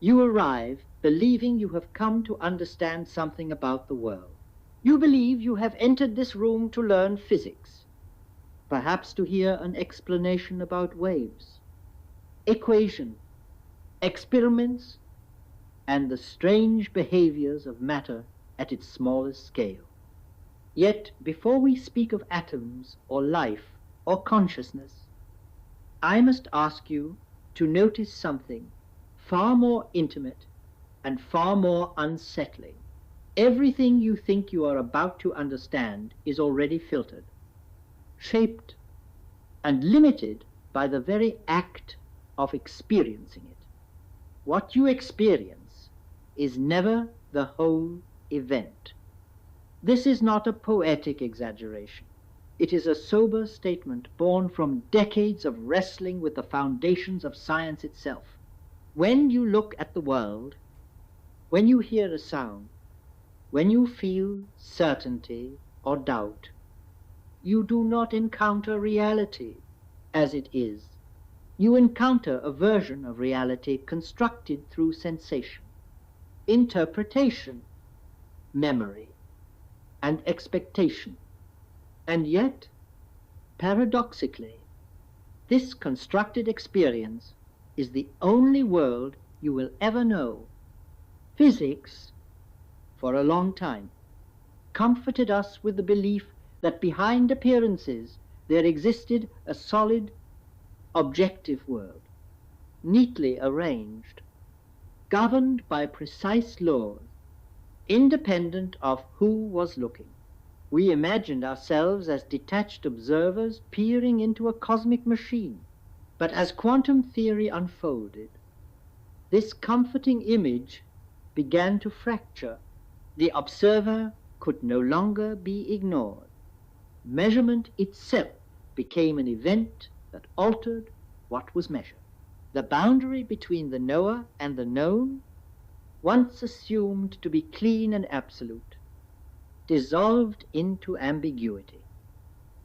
You arrive believing you have come to understand something about the world. You believe you have entered this room to learn physics, perhaps to hear an explanation about waves, equation, experiments, and the strange behaviors of matter at its smallest scale. Yet, before we speak of atoms or life or consciousness, I must ask you to notice something far more intimate and far more unsettling. Everything you think you are about to understand is already filtered, shaped, and limited by the very act of experiencing it. What you experience is never the whole event. This is not a poetic exaggeration. It is a sober statement born from decades of wrestling with the foundations of science itself. When you look at the world, when you hear a sound, when you feel certainty or doubt, you do not encounter reality as it is. You encounter a version of reality constructed through sensation, interpretation, memory, and expectation. And yet, paradoxically, this constructed experience is the only world you will ever know. Physics, for a long time, comforted us with the belief that behind appearances there existed a solid, objective world, neatly arranged, governed by precise laws, independent of who was looking. We imagined ourselves as detached observers peering into a cosmic machine. But as quantum theory unfolded, this comforting image began to fracture. The observer could no longer be ignored. Measurement itself became an event that altered what was measured. The boundary between the knower and the known, once assumed to be clean and absolute, dissolved into ambiguity.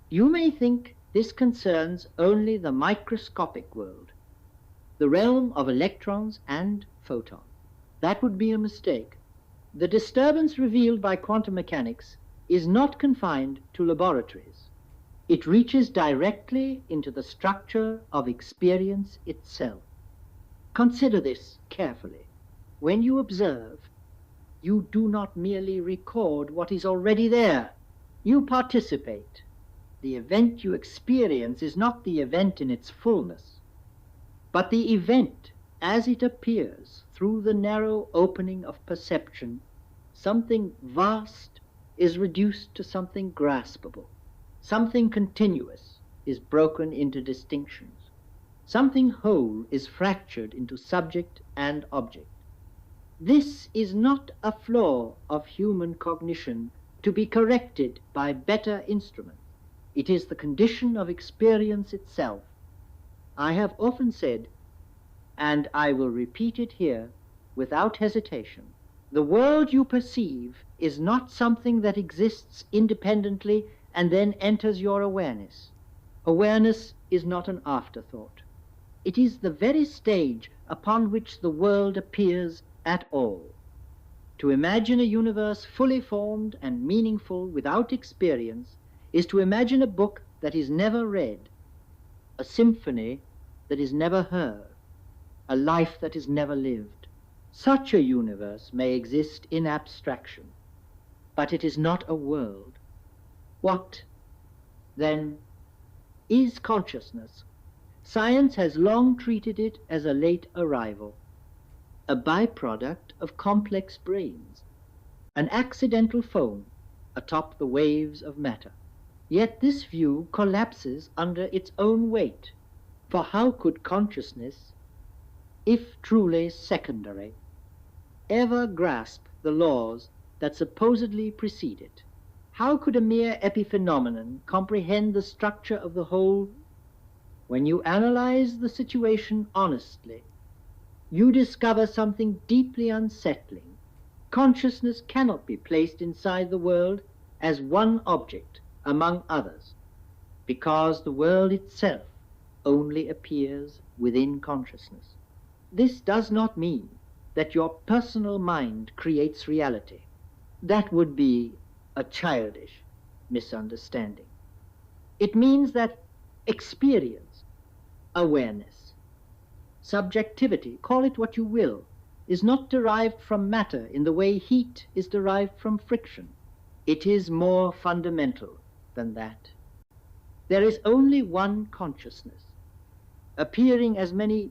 You may think this concerns only the microscopic world, the realm of electrons and photons. That would be a mistake. The disturbance revealed by quantum mechanics is not confined to laboratories. It reaches directly into the structure of experience itself. Consider this carefully. When you observe, you do not merely record what is already there. You participate. The event you experience is not the event in its fullness, but the event as it appears through the narrow opening of perception. Something vast is reduced to something graspable. Something continuous is broken into distinctions. Something whole is fractured into subject and object. This is not a flaw of human cognition to be corrected by better instruments. It is the condition of experience itself. I have often said, and I will repeat it here without hesitation, the world you perceive is not something that exists independently and then enters your awareness. Awareness is not an afterthought. It is the very stage upon which the world appears at all. To imagine a universe fully formed and meaningful without experience is to imagine a book that is never read, a symphony that is never heard, a life that is never lived. Such a universe may exist in abstraction, but it is not a world. What, then, is consciousness? Science has long treated it as a late arrival, a byproduct of complex brains, an accidental foam atop the waves of matter. Yet this view collapses under its own weight, for how could consciousness, if truly secondary, ever grasp the laws that supposedly precede it? How could a mere epiphenomenon comprehend the structure of the whole? When you analyze the situation honestly, you discover something deeply unsettling. Consciousness cannot be placed inside the world as one object among others, because the world itself only appears within consciousness. This does not mean that your personal mind creates reality. That would be a childish misunderstanding. It means that experience, awareness, subjectivity, call it what you will, is not derived from matter in the way heat is derived from friction. It is more fundamental than that. There is only one consciousness, appearing as many.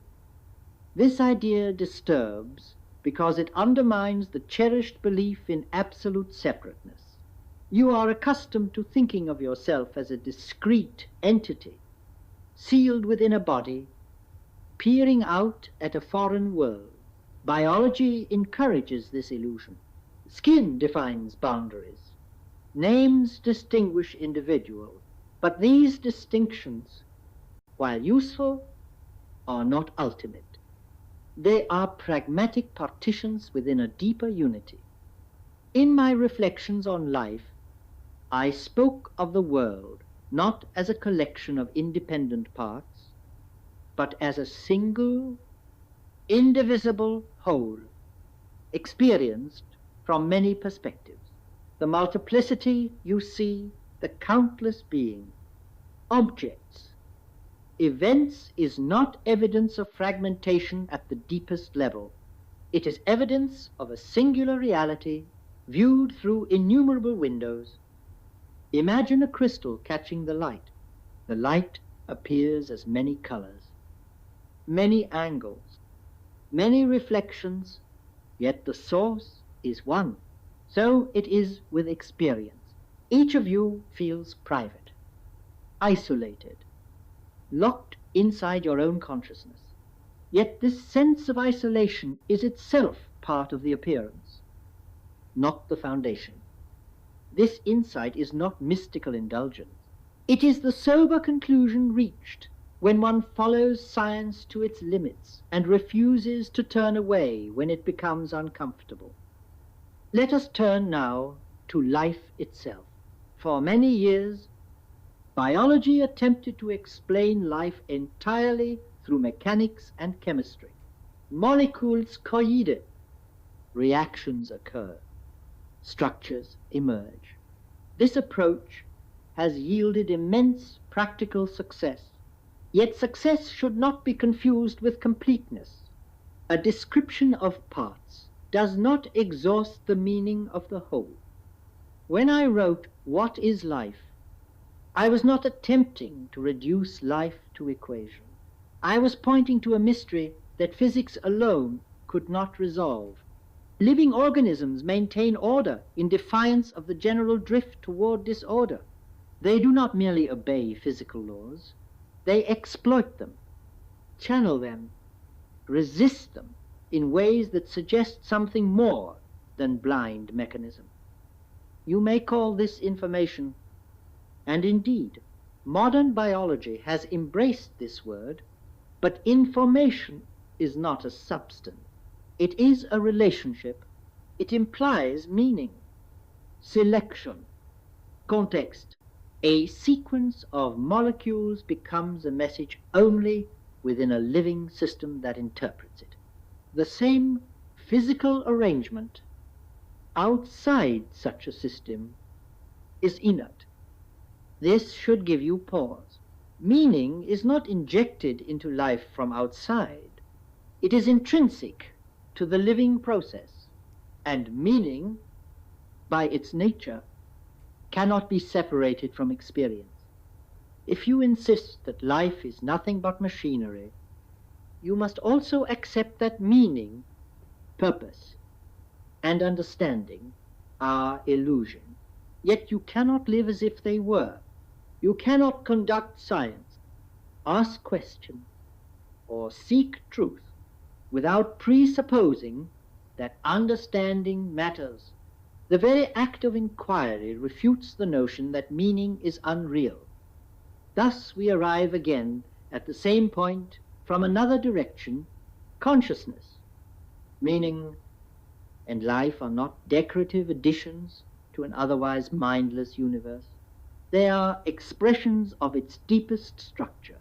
This idea disturbs because it undermines the cherished belief in absolute separateness. You are accustomed to thinking of yourself as a discrete entity, sealed within a body, peering out at a foreign world. Biology encourages this illusion. Skin defines boundaries. Names distinguish individuals. But these distinctions, while useful, are not ultimate. They are pragmatic partitions within a deeper unity. In my reflections on life, I spoke of the world not as a collection of independent parts, but as a single, indivisible whole, experienced from many perspectives. The multiplicity you see, the countless beings, objects, events is not evidence of fragmentation at the deepest level. It is evidence of a singular reality viewed through innumerable windows. Imagine a crystal catching the light. The light appears as many colors, many angles, many reflections, yet the source is one. So it is with experience. Each of you feels private, isolated, locked inside your own consciousness. Yet this sense of isolation is itself part of the appearance, not the foundation. This insight is not mystical indulgence. It is the sober conclusion reached when one follows science to its limits and refuses to turn away when it becomes uncomfortable. Let us turn now to life itself. For many years, biology attempted to explain life entirely through mechanics and chemistry. Molecules collide, reactions occur, structures emerge. This approach has yielded immense practical success. Yet success should not be confused with completeness. A description of parts does not exhaust the meaning of the whole. When I wrote What is Life, I was not attempting to reduce life to equation. I was pointing to a mystery that physics alone could not resolve. Living organisms maintain order in defiance of the general drift toward disorder. They do not merely obey physical laws. They exploit them, channel them, resist them in ways that suggest something more than blind mechanism. You may call this information, and indeed, modern biology has embraced this word, but information is not a substance. It is a relationship. It implies meaning, selection, context. A sequence of molecules becomes a message only within a living system that interprets it. The same physical arrangement outside such a system is inert. This should give you pause. Meaning is not injected into life from outside. It is intrinsic to the living process, and meaning, by its nature, cannot be separated from experience. If you insist that life is nothing but machinery, you must also accept that meaning, purpose, and understanding are illusion. Yet you cannot live as if they were. You cannot conduct science, ask questions, or seek truth without presupposing that understanding matters. The very act of inquiry refutes the notion that meaning is unreal. Thus we arrive again at the same point from another direction, consciousness. Meaning and life are not decorative additions to an otherwise mindless universe. They are expressions of its deepest structure.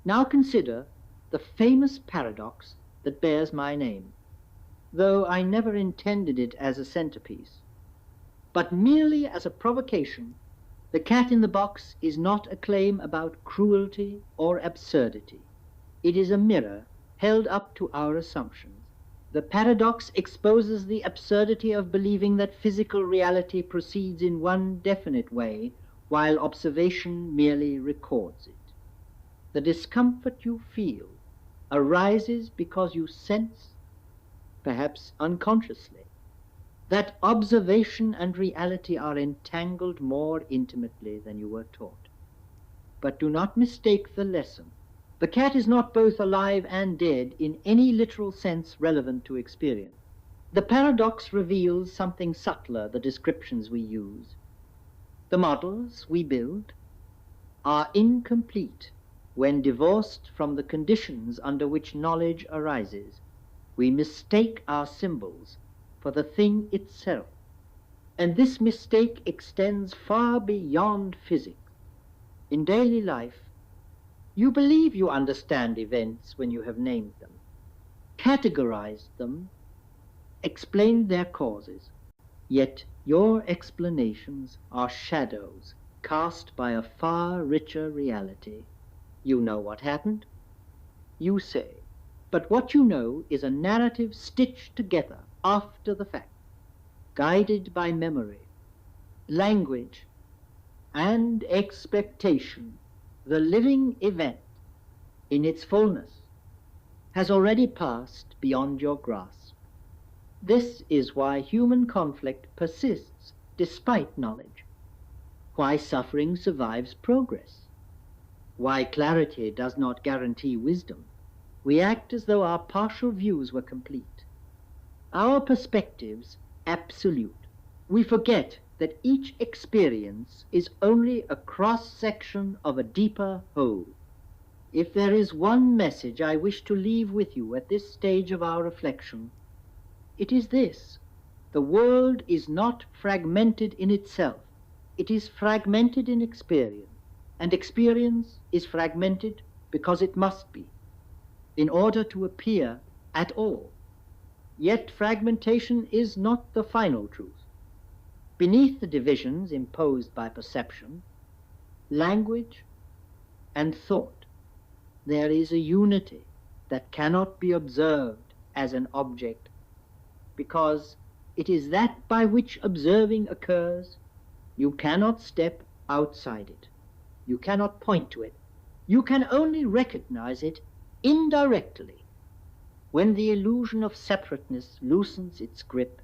Now consider the famous paradox that bears my name. though I never intended it as a centerpiece. But merely as a provocation, the cat in the box is not a claim about cruelty or absurdity. It is a mirror held up to our assumptions. The paradox exposes the absurdity of believing that physical reality proceeds in one definite way, while observation merely records it. The discomfort you feel arises because you sense, perhaps unconsciously, that observation and reality are entangled more intimately than you were taught. But do not mistake the lesson. The cat is not both alive and dead in any literal sense relevant to experience. The paradox reveals something subtler, the descriptions we use. The models we build are incomplete when divorced from the conditions under which knowledge arises. We mistake our symbols for the thing itself, and this mistake extends far beyond physics. In daily life, you believe you understand events when you have named them, categorized them, explained their causes, yet your explanations are shadows cast by a far richer reality. You know what happened, you say, but what you know is a narrative stitched together after the fact, guided by memory, language, and expectation. The living event, in its fullness, has already passed beyond your grasp. This is why human conflict persists despite knowledge, why suffering survives progress, why clarity does not guarantee wisdom. We act as though our partial views were complete, our perspectives absolute. We forget that each experience is only a cross-section of a deeper whole. If there is one message I wish to leave with you at this stage of our reflection, it is this: the world is not fragmented in itself. It is fragmented in experience, and experience is fragmented because it must be, in order to appear at all. Yet fragmentation is not the final truth. Beneath the divisions imposed by perception, language, and thought, there is a unity that cannot be observed as an object, because it is that by which observing occurs. You cannot step outside it. You cannot point to it. You can only recognize it indirectly when the illusion of separateness loosens its grip.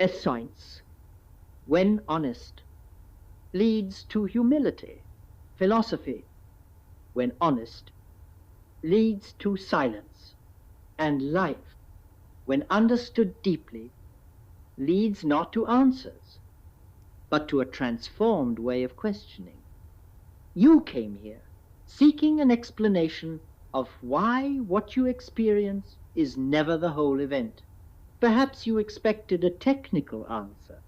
As science, when honest, leads to humility. Philosophy, when honest, leads to silence. And life, when understood deeply, leads not to answers, but to a transformed way of questioning. You came here seeking an explanation of why what you experience is never the whole event. Perhaps you expected a technical answer,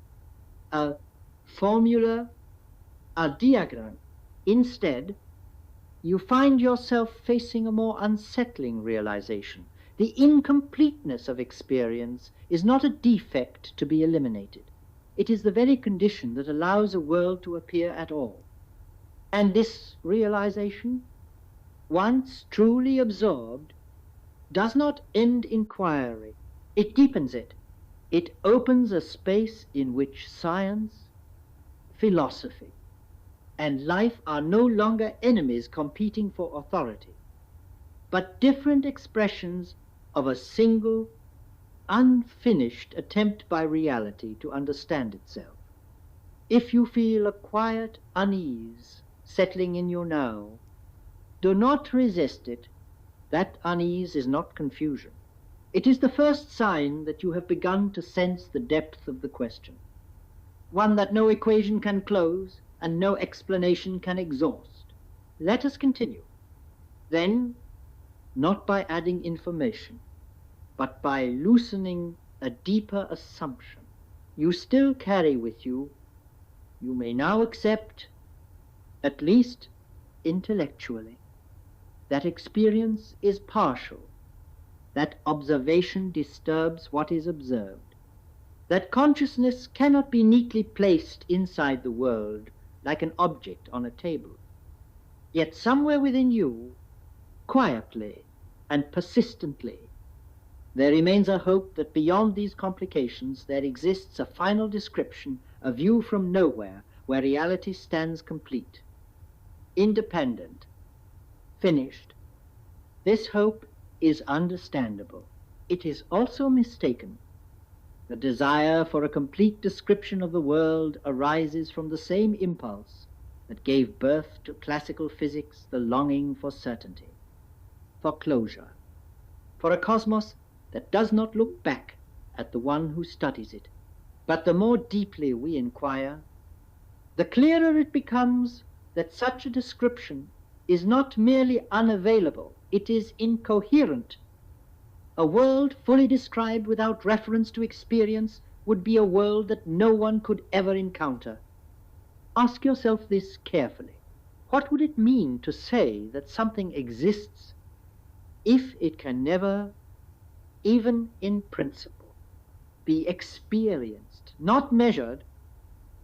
a formula, a diagram. Instead, you find yourself facing a more unsettling realization. The incompleteness of experience is not a defect to be eliminated. It is the very condition that allows a world to appear at all. And this realization, once truly absorbed, does not end inquiry. It deepens it. It opens a space in which science, philosophy, and life are no longer enemies competing for authority, but different expressions of a single, unfinished attempt by reality to understand itself. If you feel a quiet unease settling in you now, do not resist it. That unease is not confusion. It is the first sign that you have begun to sense the depth of the question, one that no equation can close and no explanation can exhaust. Let us continue. Then, not by adding information, but by loosening a deeper assumption you still carry with you, you may now accept, at least intellectually, that experience is partial that observation disturbs what is observed, that consciousness cannot be neatly placed inside the world like an object on a table. Yet somewhere within you, quietly and persistently, there remains a hope that beyond these complications there exists a final description, a view from nowhere, where reality stands complete, independent, finished. This hope is understandable. It is also mistaken. The desire for a complete description of the world arises from the same impulse that gave birth to classical physics, the longing for certainty, for closure, for a cosmos that does not look back at the one who studies it. But the more deeply we inquire, the clearer it becomes that such a description is not merely unavailable, it is incoherent. A world fully described without reference to experience would be a world that no one could ever encounter. Ask yourself this carefully. What would it mean to say that something exists if it can never, even in principle, be experienced, not measured,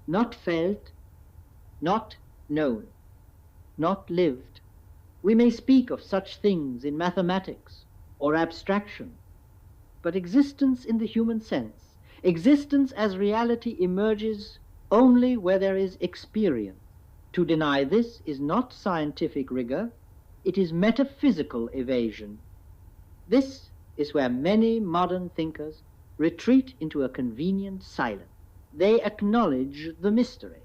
not felt, not known, not lived? We may speak of such things in mathematics or abstraction, but existence in the human sense, existence as reality, emerges only where there is experience. To deny this is not scientific rigor, it is metaphysical evasion. This is where many modern thinkers retreat into a convenient silence. They acknowledge the mystery,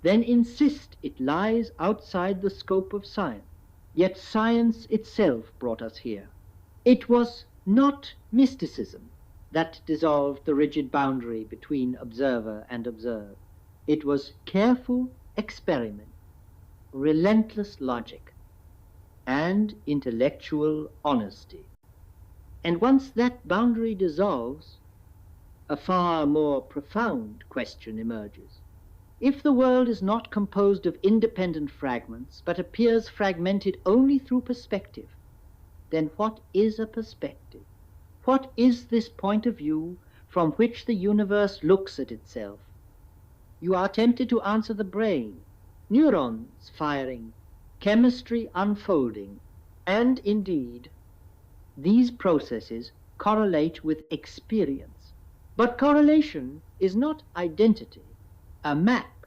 then insist it lies outside the scope of science. Yet science itself brought us here. It was not mysticism that dissolved the rigid boundary between observer and observed. It was careful experiment, relentless logic, and intellectual honesty. And once that boundary dissolves, a far more profound question emerges. If the world is not composed of independent fragments, but appears fragmented only through perspective, then what is a perspective? What is this point of view from which the universe looks at itself? You are tempted to answer the brain, neurons firing, chemistry unfolding, and indeed, these processes correlate with experience. But correlation is not identity. A map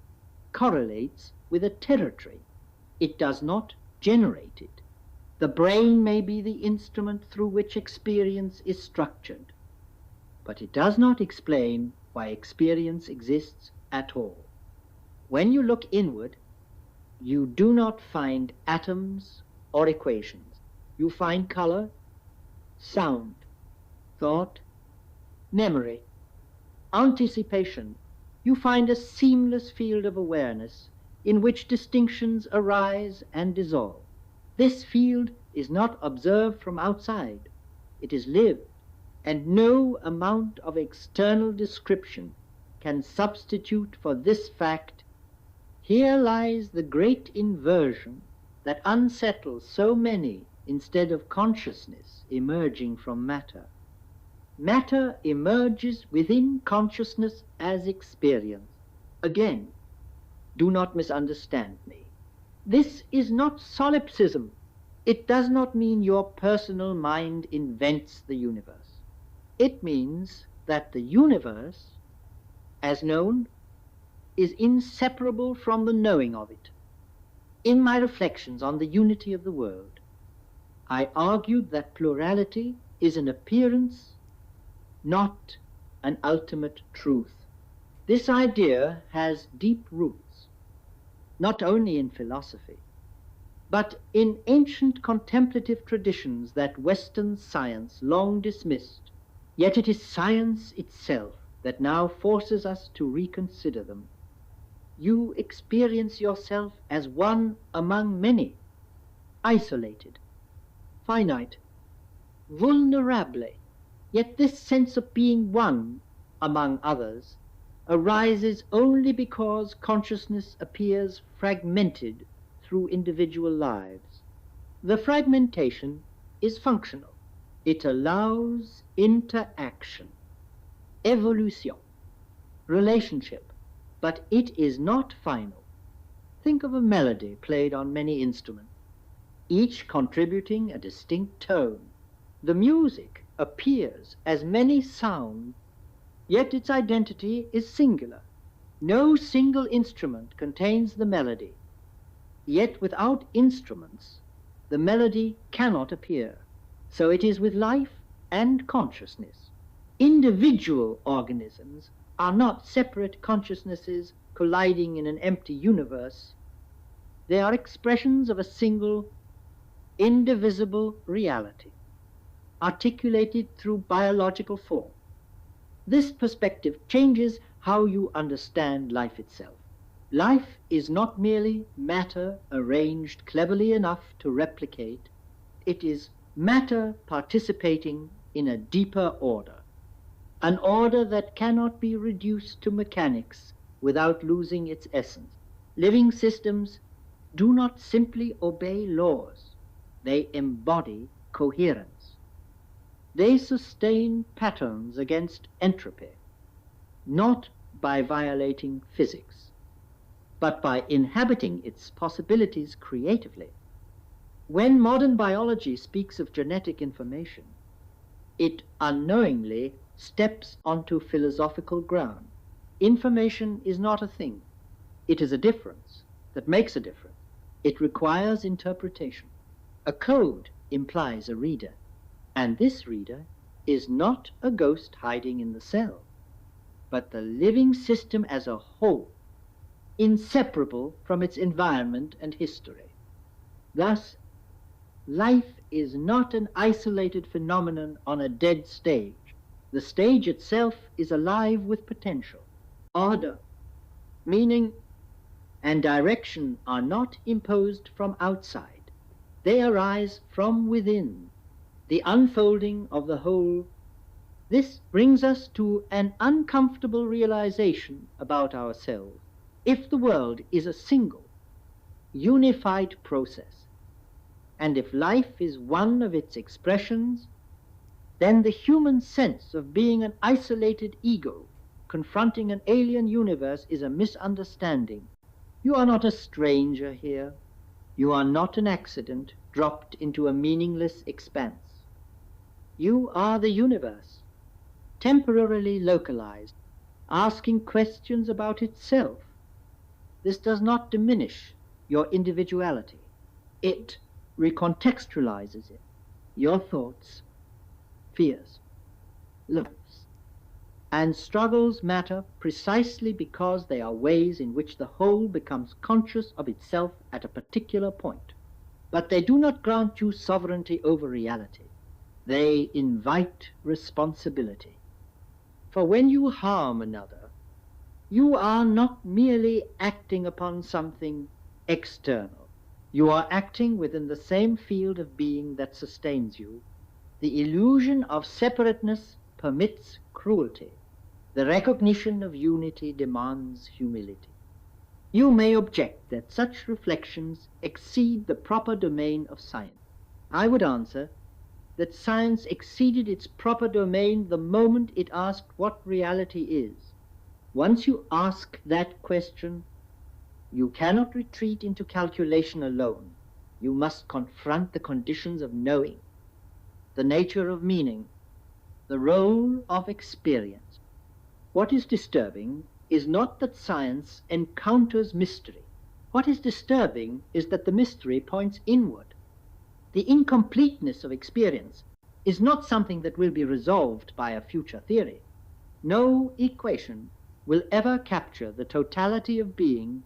correlates with a territory. It does not generate it. The brain may be the instrument through which experience is structured, but it does not explain why experience exists at all. When you look inward, you do not find atoms or equations. You find color, sound, thought, memory, anticipation. You find a seamless field of awareness in which distinctions arise and dissolve. This field is not observed from outside. It is lived, and no amount of external description can substitute for this fact. Here lies the great inversion that unsettles so many instead of consciousness emerging from matter. Matter emerges within consciousness as experience. Again, do not misunderstand me. This is not solipsism. It does not mean your personal mind invents the universe. It means that the universe, as known, is inseparable from the knowing of it. In my reflections on the unity of the world, I argued that plurality is an appearance, not an ultimate truth. This idea has deep roots, not only in philosophy, but in ancient contemplative traditions that Western science long dismissed. Yet it is science itself that now forces us to reconsider them. You experience yourself as one among many, isolated, finite, vulnerable. Yet this sense of being one among others arises only because consciousness appears fragmented through individual lives. The fragmentation is functional. It allows interaction, evolution, relationship, but it is not final. Think of a melody played on many instruments, each contributing a distinct tone. The music appears as many sounds, yet its identity is singular. No single instrument contains the melody, yet without instruments, the melody cannot appear. So it is with life and consciousness. Individual organisms are not separate consciousnesses colliding in an empty universe. They are expressions of a single, indivisible reality, articulated through biological form. This perspective changes how you understand life itself. Life is not merely matter arranged cleverly enough to replicate. It is matter participating in a deeper order, an order that cannot be reduced to mechanics without losing its essence. Living systems do not simply obey laws, they embody coherence. They sustain patterns against entropy, not by violating physics, but by inhabiting its possibilities creatively. When modern biology speaks of genetic information, it unknowingly steps onto philosophical ground. Information is not a thing. It is a difference that makes a difference. It requires interpretation. A code implies a reader, and this reader is not a ghost hiding in the cell, but the living system as a whole, inseparable from its environment and history. Thus, life is not an isolated phenomenon on a dead stage. The stage itself is alive with potential. Order, meaning, and direction are not imposed from outside. They arise from within, the unfolding of the whole. This brings us to an uncomfortable realization about ourselves. If the world is a single, unified process, and if life is one of its expressions, then the human sense of being an isolated ego confronting an alien universe is a misunderstanding. You are not a stranger here. You are not an accident dropped into a meaningless expanse. You are the universe, temporarily localized, asking questions about itself. This does not diminish your individuality. It recontextualizes it. Your thoughts, fears, loves, and struggles matter precisely because they are ways in which the whole becomes conscious of itself at a particular point. But they do not grant you sovereignty over reality. They invite responsibility. For when you harm another, you are not merely acting upon something external. You are acting within the same field of being that sustains you. The illusion of separateness permits cruelty. The recognition of unity demands humility. You may object that such reflections exceed the proper domain of science. I would answer that science exceeded its proper domain the moment it asked what reality is. Once you ask that question, you cannot retreat into calculation alone. You must confront the conditions of knowing, the nature of meaning, the role of experience. What is disturbing is not that science encounters mystery. What is disturbing is that the mystery points inward. The incompleteness of experience is not something that will be resolved by a future theory. No equation will ever capture the totality of being,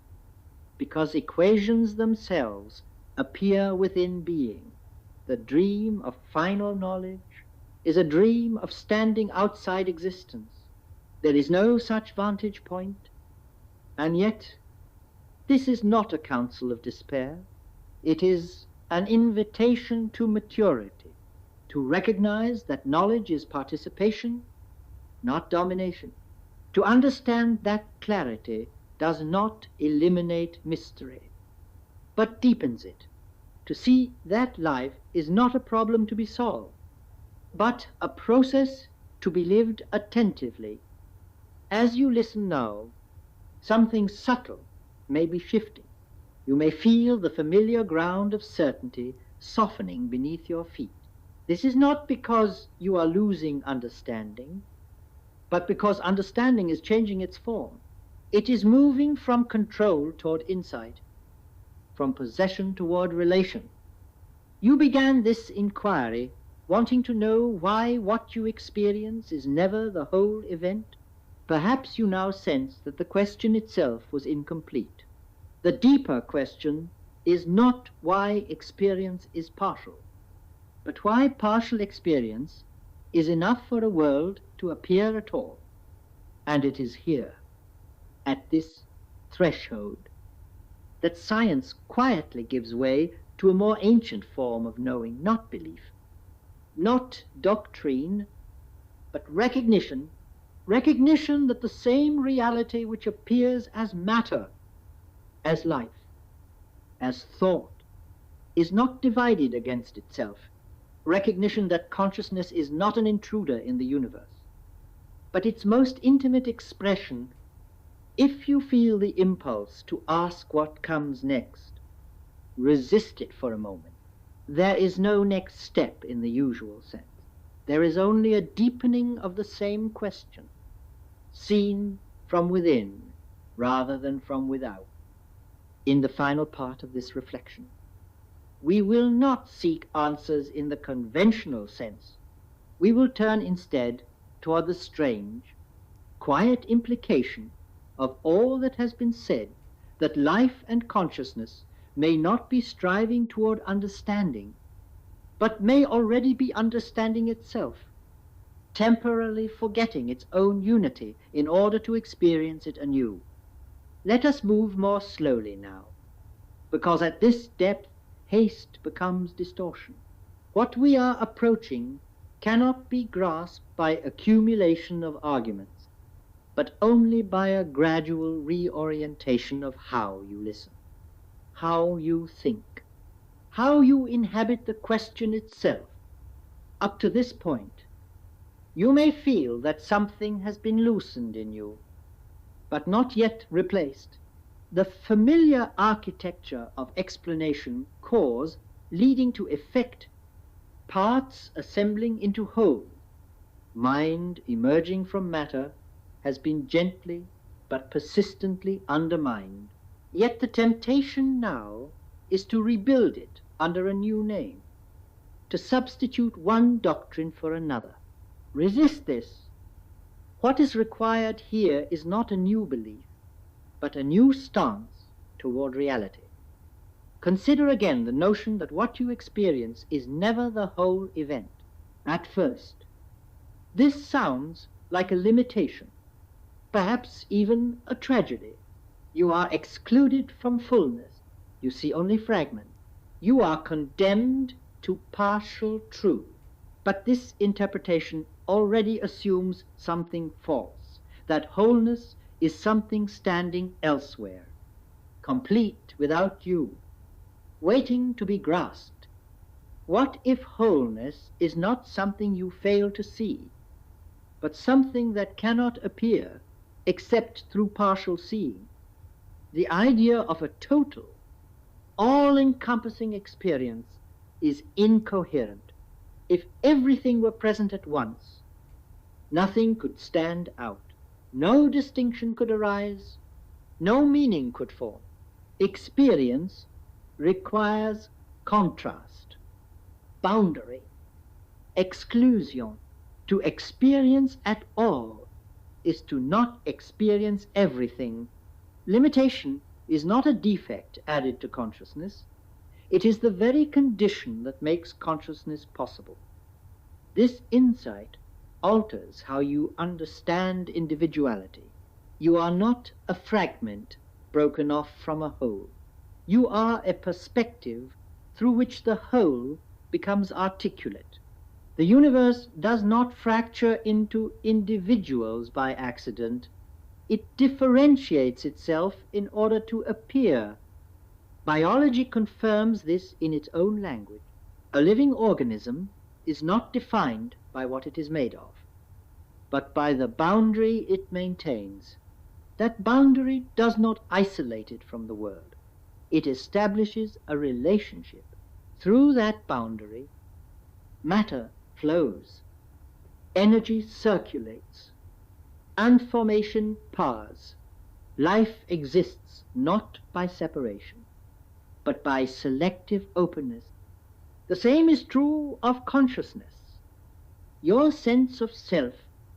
because equations themselves appear within being. The dream of final knowledge is a dream of standing outside existence. There is no such vantage point, and yet this is not a counsel of despair. It is an invitation to maturity, to recognize that knowledge is participation, not domination. To understand that clarity does not eliminate mystery, but deepens it. To see that life is not a problem to be solved, but a process to be lived attentively. As you listen now, something subtle may be shifting. You may feel the familiar ground of certainty softening beneath your feet. This is not because you are losing understanding, but because understanding is changing its form. It is moving from control toward insight, from possession toward relation. You began this inquiry wanting to know why what you experience is never the whole event. Perhaps you now sense that the question itself was incomplete. The deeper question is not why experience is partial, but why partial experience is enough for a world to appear at all. And it is here, at this threshold, that science quietly gives way to a more ancient form of knowing, not belief, not doctrine, but recognition that the same reality which appears as matter, as life, as thought, is not divided against itself. Recognition that consciousness is not an intruder in the universe, but its most intimate expression. If you feel the impulse to ask what comes next, resist it for a moment. There is no next step in the usual sense. There is only a deepening of the same question, seen from within rather than from without. In the final part of this reflection, we will not seek answers in the conventional sense. We will turn instead toward the strange, quiet implication of all that has been said, that life and consciousness may not be striving toward understanding, but may already be understanding itself, temporarily forgetting its own unity in order to experience it anew. Let us move more slowly now, because at this depth haste becomes distortion. What we are approaching cannot be grasped by accumulation of arguments, but only by a gradual reorientation of how you listen, how you think, how you inhabit the question itself. Up to this point, you may feel that something has been loosened in you, but not yet replaced. The familiar architecture of explanation, cause leading to effect, parts assembling into whole, mind emerging from matter, has been gently but persistently undermined. Yet the temptation now is to rebuild it under a new name, to substitute one doctrine for another. Resist this. What is required here is not a new belief, but a new stance toward reality. Consider again the notion that what you experience is never the whole event. At first, this sounds like a limitation, perhaps even a tragedy. You are excluded from fullness. You see only fragments. You are condemned to partial truth. But this interpretation already assumes something false, that wholeness is something standing elsewhere, complete without you, waiting to be grasped. What if wholeness is not something you fail to see, but something that cannot appear except through partial seeing? The idea of a total, all-encompassing experience is incoherent. If everything were present at once, nothing could stand out. No distinction could arise. No meaning could form. Experience requires contrast, boundary, exclusion. To experience at all is to not experience everything. Limitation is not a defect added to consciousness. It is the very condition that makes consciousness possible. This insight alters how you understand individuality. You are not a fragment broken off from a whole. You are a perspective through which the whole becomes articulate. The universe does not fracture into individuals by accident. It differentiates itself in order to appear. Biology confirms this in its own language. A living organism is not defined by what it is made of, but by the boundary it maintains. That boundary does not isolate it from the world. It establishes a relationship. Through that boundary, matter flows, energy circulates, information powers. Life exists not by separation, but by selective openness. The same is true of consciousness. Your sense of self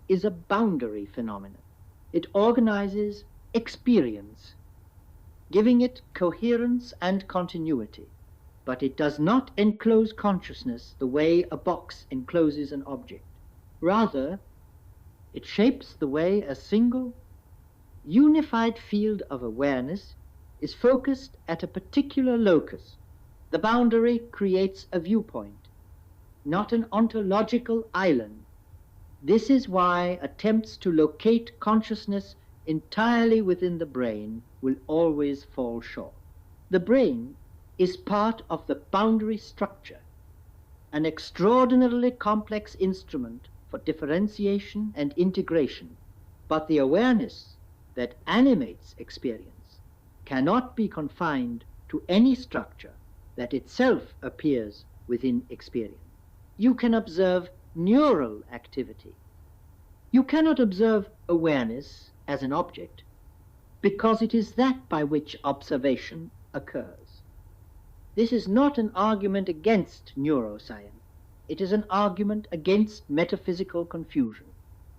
is a boundary phenomenon. It organizes experience, giving it coherence and continuity, but it does not enclose consciousness the way a box encloses an object. Rather, it shapes the way a single, unified field of awareness is focused at a particular locus. The boundary creates a viewpoint, not an ontological island. This is why attempts to locate consciousness entirely within the brain will always fall short. The brain is part of the boundary structure, an extraordinarily complex instrument for differentiation and integration, but the awareness that animates experience cannot be confined to any structure that itself appears within experience. You can observe neural activity. You cannot observe awareness as an object, because it is that by which observation occurs. This is not an argument against neuroscience. It is an argument against metaphysical confusion.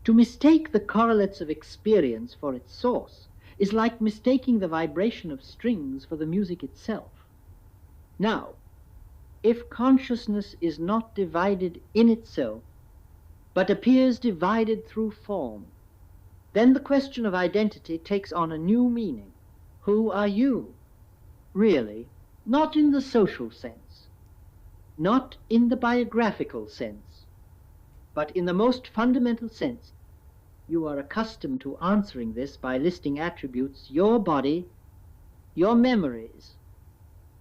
To mistake the correlates of experience for its source is like mistaking the vibration of strings for the music itself. Now, if consciousness is not divided in itself, but appears divided through form, then the question of identity takes on a new meaning. Who are you? Really, not in the social sense, not in the biographical sense, but in the most fundamental sense. You are accustomed to answering this by listing attributes: your body, your memories,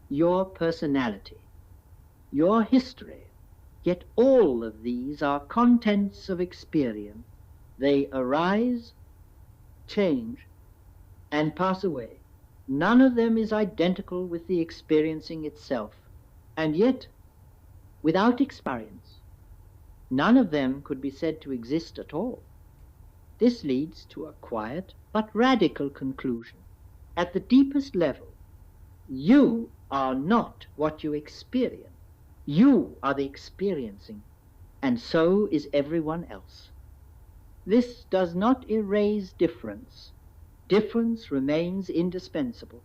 your personality, your history. Yet all of these are contents of experience. They arise, change, and pass away. None of them is identical with the experiencing itself, and yet, without experience, none of them could be said to exist at all. This leads to a quiet but radical conclusion. At the deepest level, you are not what you experience. You are the experiencing, and so is everyone else. This does not erase difference. Difference remains indispensable.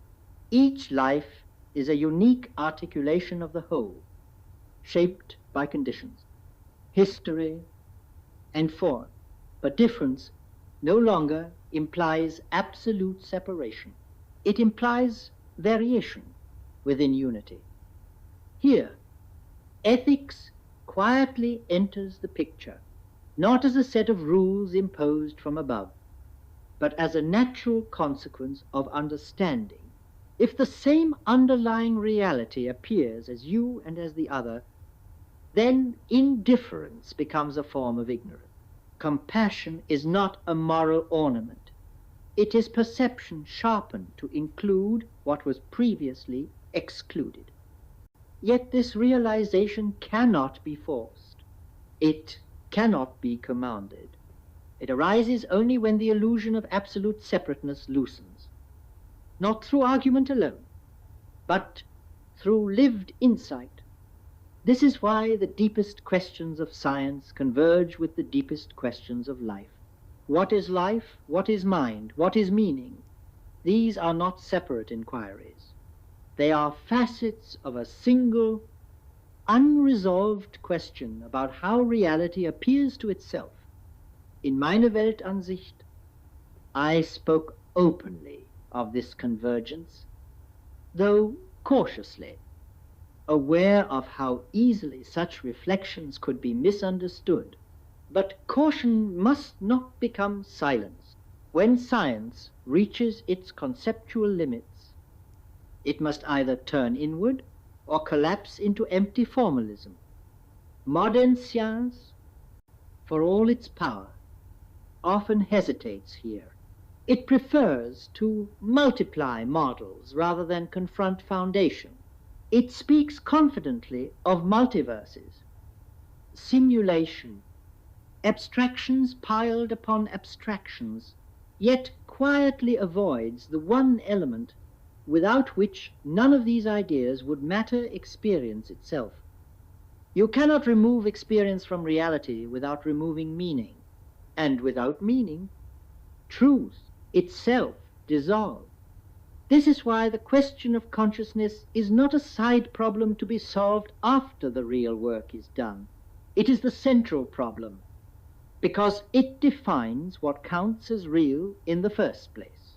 Each life is a unique articulation of the whole, shaped by conditions, history, and form. But difference no longer implies absolute separation. It implies variation within unity. Here, ethics quietly enters the picture, not as a set of rules imposed from above, but as a natural consequence of understanding. If the same underlying reality appears as you and as the other, then indifference becomes a form of ignorance. Compassion is not a moral ornament. It is perception sharpened to include what was previously excluded. Yet this realization cannot be forced. It cannot be commanded. It arises only when the illusion of absolute separateness loosens, not through argument alone, but through lived insight. This is why the deepest questions of science converge with the deepest questions of life. What is life? What is mind? What is meaning? These are not separate inquiries. They are facets of a single, unresolved question about how reality appears to itself. In meine Weltansicht, I spoke openly of this convergence, though cautiously, aware of how easily such reflections could be misunderstood. But caution must not become silence. When science reaches its conceptual limits, it must either turn inward or collapse into empty formalism. Modern science for all its power, often hesitates here. It prefers to multiply models rather than confront foundation. It speaks confidently of multiverses, simulation, abstractions piled upon abstractions, yet quietly avoids the one element without which none of these ideas would matter: experience itself. You cannot remove experience from reality without removing meaning, and without meaning, truth itself dissolves. This is why the question of consciousness is not a side problem to be solved after the real work is done. It is the central problem, because it defines what counts as real in the first place.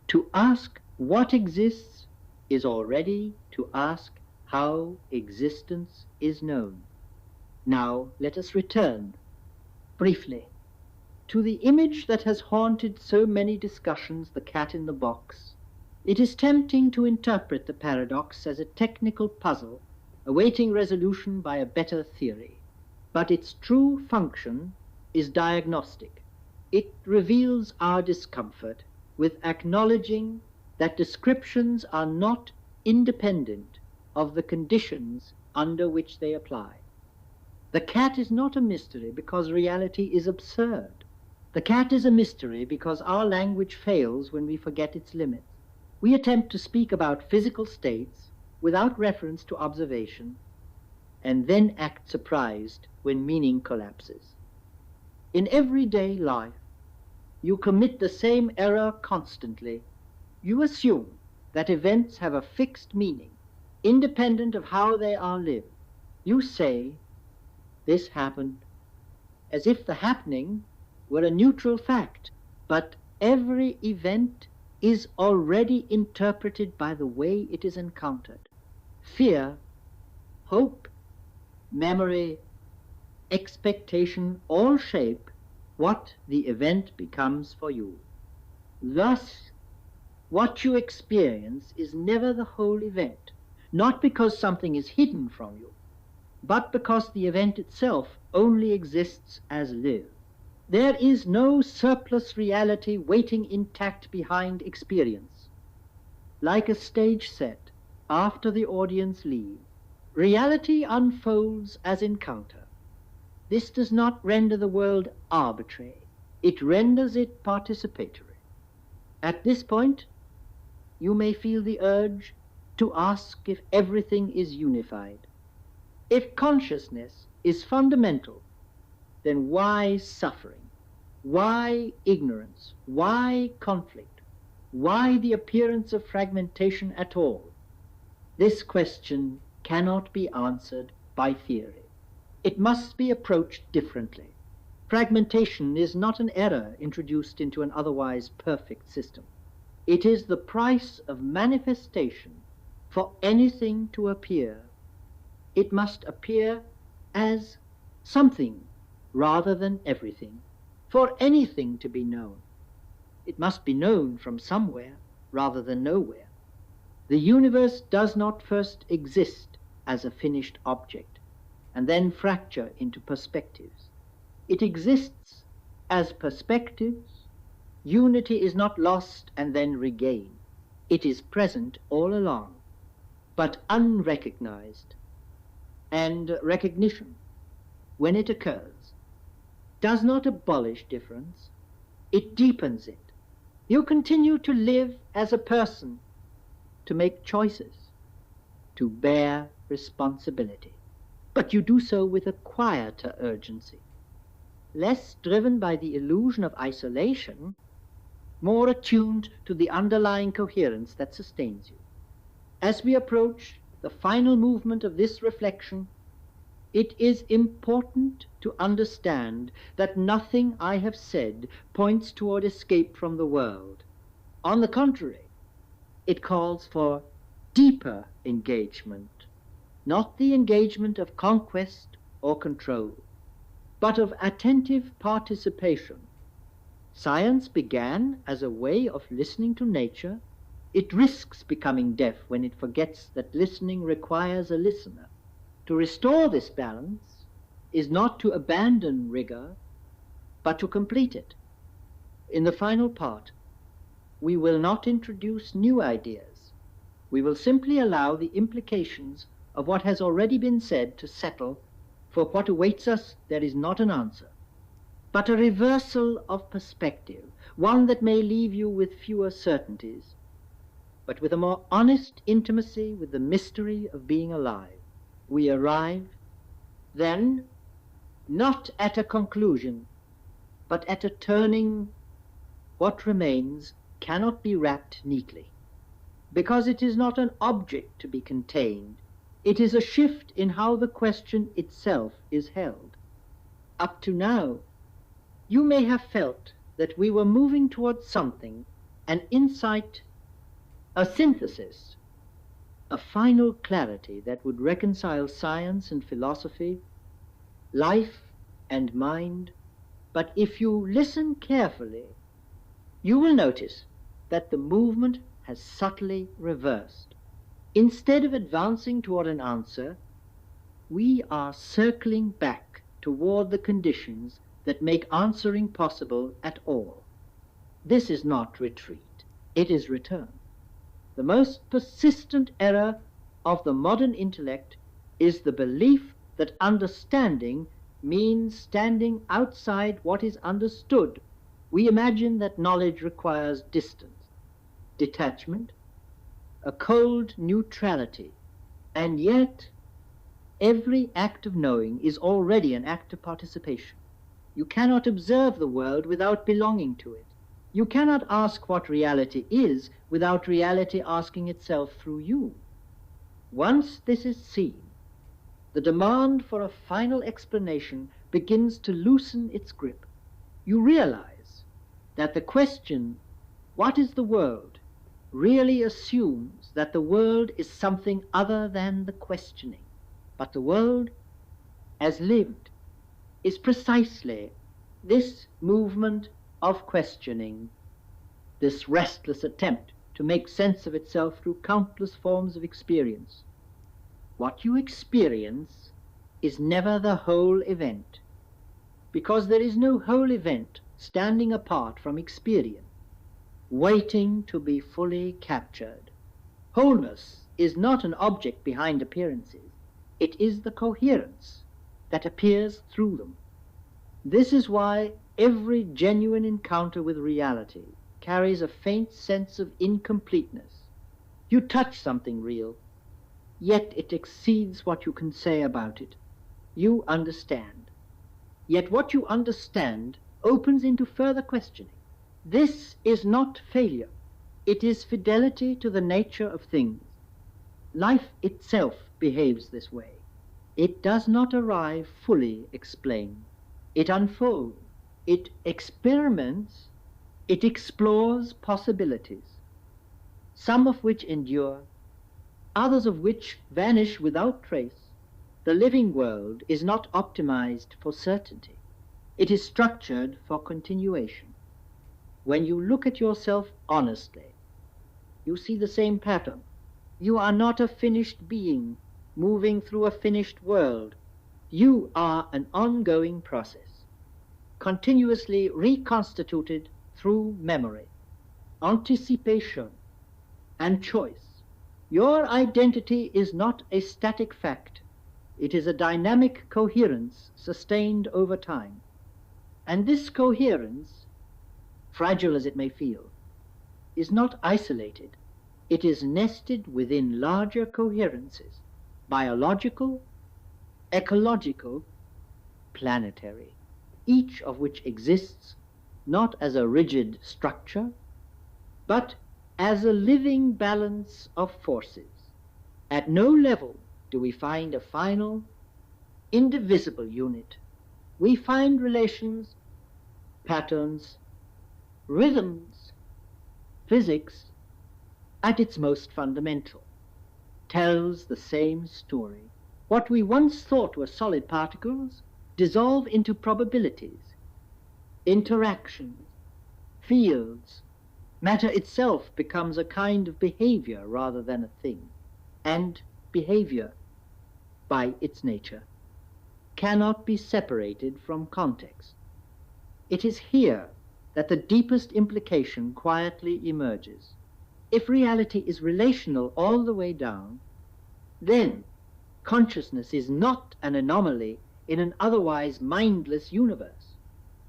To ask what exists is already to ask how existence is known. Now let us return, briefly, to the image that has haunted so many discussions, the cat in the box. It is tempting to interpret the paradox as a technical puzzle awaiting resolution by a better theory, but its true function is diagnostic. It reveals our discomfort with acknowledging that descriptions are not independent of the conditions under which they apply. The cat is not a mystery because reality is absurd. The cat is a mystery because our language fails when we forget its limits. We attempt to speak about physical states without reference to observation, and then act surprised when meaning collapses. In everyday life, you commit the same error constantly. You assume that events have a fixed meaning, independent of how they are lived. You say, "This happened," as if the happening were a neutral fact, but every event is already interpreted by the way it is encountered. Fear, hope, memory, expectation all shape what the event becomes for you. Thus, what you experience is never the whole event, not because something is hidden from you, but because the event itself only exists as lived. There is no surplus reality waiting intact behind experience. Like a stage set, after the audience leaves, reality unfolds as encounter. This does not render the world arbitrary. It renders it participatory. At this point, you may feel the urge to ask if everything is unified. If consciousness is fundamental, then why suffering? Why ignorance? Why conflict? Why the appearance of fragmentation at all? This question cannot be answered by theory. It must be approached differently. Fragmentation is not an error introduced into an otherwise perfect system. It is the price of manifestation. For anything to appear, it must appear as something rather than everything. For anything to be known, it must be known from somewhere rather than nowhere. The universe does not first exist as a finished object and then fracture into perspectives. It exists as perspectives. Unity is not lost and then regained. It is present all along, but unrecognized. And recognition, when it occurs, does not abolish difference, it deepens it. You continue to live as a person, to make choices, to bear responsibility. But you do so with a quieter urgency, less driven by the illusion of isolation, more attuned to the underlying coherence that sustains you. As we approach the final movement of this reflection, it is important to understand that nothing I have said points toward escape from the world. On the contrary, it calls for deeper engagement, not the engagement of conquest or control, but of attentive participation. Science began as a way of listening to nature. It risks becoming deaf when it forgets that listening requires a listener. To restore this balance is not to abandon rigor, but to complete it. In the final part, we will not introduce new ideas. We will simply allow the implications of what has already been said to settle. For what awaits us, there is not an answer, but a reversal of perspective, one that may leave you with fewer certainties, but with a more honest intimacy with the mystery of being alive. We arrive, then, not at a conclusion, but at a turning. What remains cannot be wrapped neatly, because it is not an object to be contained. It is a shift in how the question itself is held. Up to now, you may have felt that we were moving towards something, an insight, a synthesis, a final clarity that would reconcile science and philosophy, life and mind. But if you listen carefully, you will notice that the movement has subtly reversed. Instead of advancing toward an answer, we are circling back toward the conditions that make answering possible at all. This is not retreat, it is return. The most persistent error of the modern intellect is the belief that understanding means standing outside what is understood. We imagine that knowledge requires distance, detachment, a cold neutrality, and yet every act of knowing is already an act of participation. You cannot observe the world without belonging to it. You cannot ask what reality is without reality asking itself through you. Once this is seen, the demand for a final explanation begins to loosen its grip. You realize that the question, what is the world, really assumes that the world is something other than the questioning. But the world, as lived, is precisely this movement of questioning, this restless attempt to make sense of itself through countless forms of experience. What you experience is never the whole event, because there is no whole event standing apart from experience, waiting to be fully captured. Wholeness is not an object behind appearances. It is the coherence that appears through them. This is why every genuine encounter with reality carries a faint sense of incompleteness. You touch something real, yet it exceeds what you can say about it. You understand. Yet what you understand opens into further questioning. This is not failure. It is fidelity to the nature of things. Life itself behaves this way. It does not arrive fully explained. It unfolds. It experiments. It explores possibilities, some of which endure, others of which vanish without trace. The living world is not optimized for certainty. It is structured for continuation. When you look at yourself honestly, you see the same pattern. You are not a finished being moving through a finished world. You are an ongoing process, continuously reconstituted through memory, anticipation, and choice. Your identity is not a static fact. It is a dynamic coherence sustained over time. And this coherence, fragile as it may feel, is not isolated. It is nested within larger coherences, biological, ecological, planetary, each of which exists not as a rigid structure, but as a living balance of forces. At no level do we find a final, indivisible unit. We find relations, patterns, rhythms. Physics, at its most fundamental, tells the same story. What we once thought were solid particles dissolve into probabilities, interactions, fields. Matter itself becomes a kind of behavior rather than a thing. And behavior, by its nature, cannot be separated from context. It is here that the deepest implication quietly emerges. If reality is relational all the way down, then consciousness is not an anomaly in an otherwise mindless universe.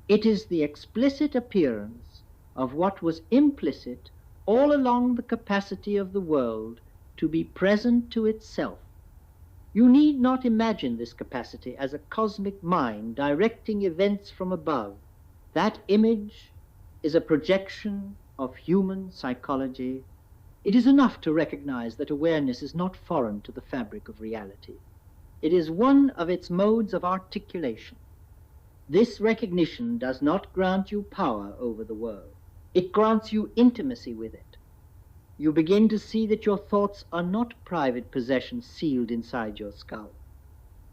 It is the explicit appearance of what was implicit all along the capacity of the world to be present to itself. You need not imagine this capacity as a cosmic mind directing events from above. That image is a projection of human psychology. It is enough to recognize that awareness is not foreign to the fabric of reality. It is one of its modes of articulation. This recognition does not grant you power over the world. It grants you intimacy with it. You begin to see that your thoughts are not private possessions sealed inside your skull,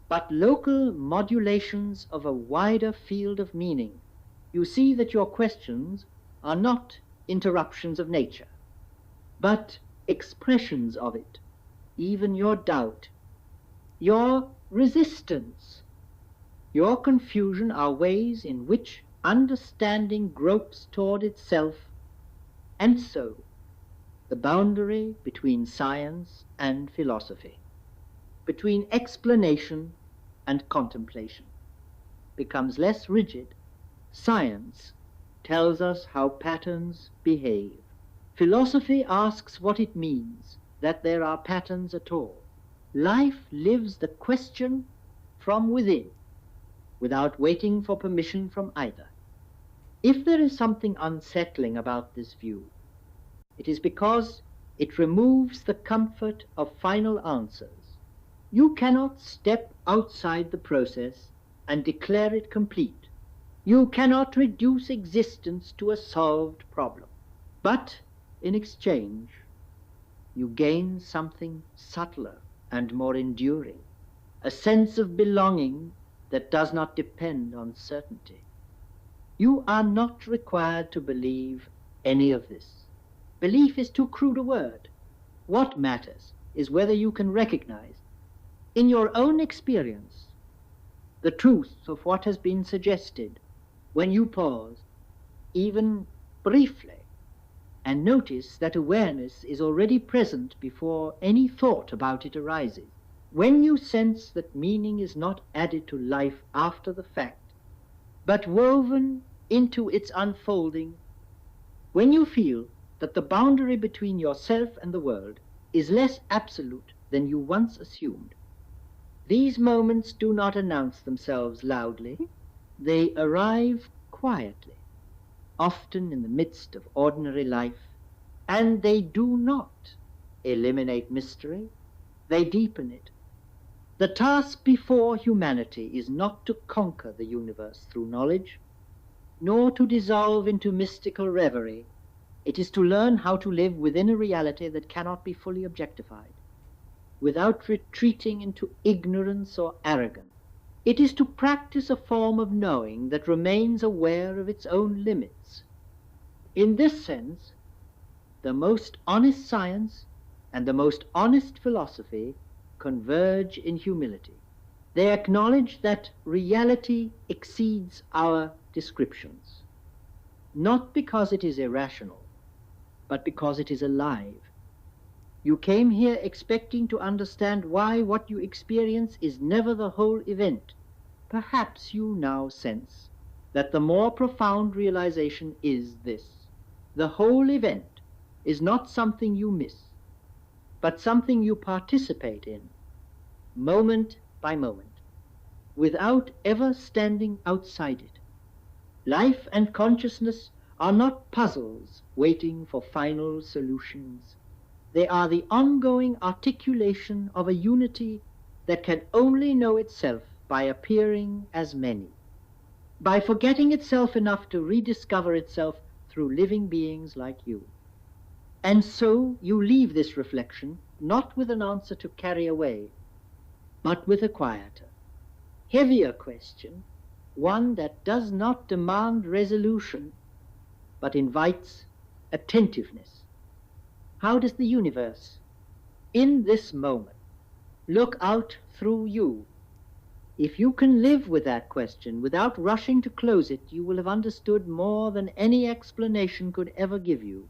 but local modulations of a wider field of meaning. You see that your questions are not interruptions of nature, but expressions of it. Even your doubt, your resistance, your confusion are ways in which understanding gropes toward itself, and so the boundary between science and philosophy, between explanation and contemplation, becomes less rigid. Science tells us how patterns behave. Philosophy asks what it means that there are patterns at all. Life lives the question from within, without waiting for permission from either. If there is something unsettling about this view, it is because it removes the comfort of final answers. You cannot step outside the process and declare it complete. You cannot reduce existence to a solved problem. But in exchange, you gain something subtler and more enduring, a sense of belonging that does not depend on certainty. You are not required to believe any of this. Belief is too crude a word. What matters is whether you can recognize, in your own experience, the truth of what has been suggested when you pause, even briefly, and notice that awareness is already present before any thought about it arises. When you sense that meaning is not added to life after the fact, but woven into its unfolding, when you feel that the boundary between yourself and the world is less absolute than you once assumed, these moments do not announce themselves loudly. They arrive quietly, often in the midst of ordinary life, and they do not eliminate mystery, they deepen it. The task before humanity is not to conquer the universe through knowledge, nor to dissolve into mystical reverie. It is to learn how to live within a reality that cannot be fully objectified, without retreating into ignorance or arrogance. It is to practice a form of knowing that remains aware of its own limits. In this sense, the most honest science and the most honest philosophy converge in humility. They acknowledge that reality exceeds our descriptions, not because it is irrational, but because it is alive. You came here expecting to understand why what you experience is never the whole event. Perhaps you now sense that the more profound realization is this: the whole event is not something you miss, but something you participate in, moment by moment, without ever standing outside it. Life and consciousness are not puzzles waiting for final solutions. They are the ongoing articulation of a unity that can only know itself by appearing as many, by forgetting itself enough to rediscover itself through living beings like you. And so you leave this reflection not with an answer to carry away, but with a quieter, heavier question, one that does not demand resolution, but invites attentiveness. How does the universe, in this moment, look out through you? If you can live with that question without rushing to close it, you will have understood more than any explanation could ever give you.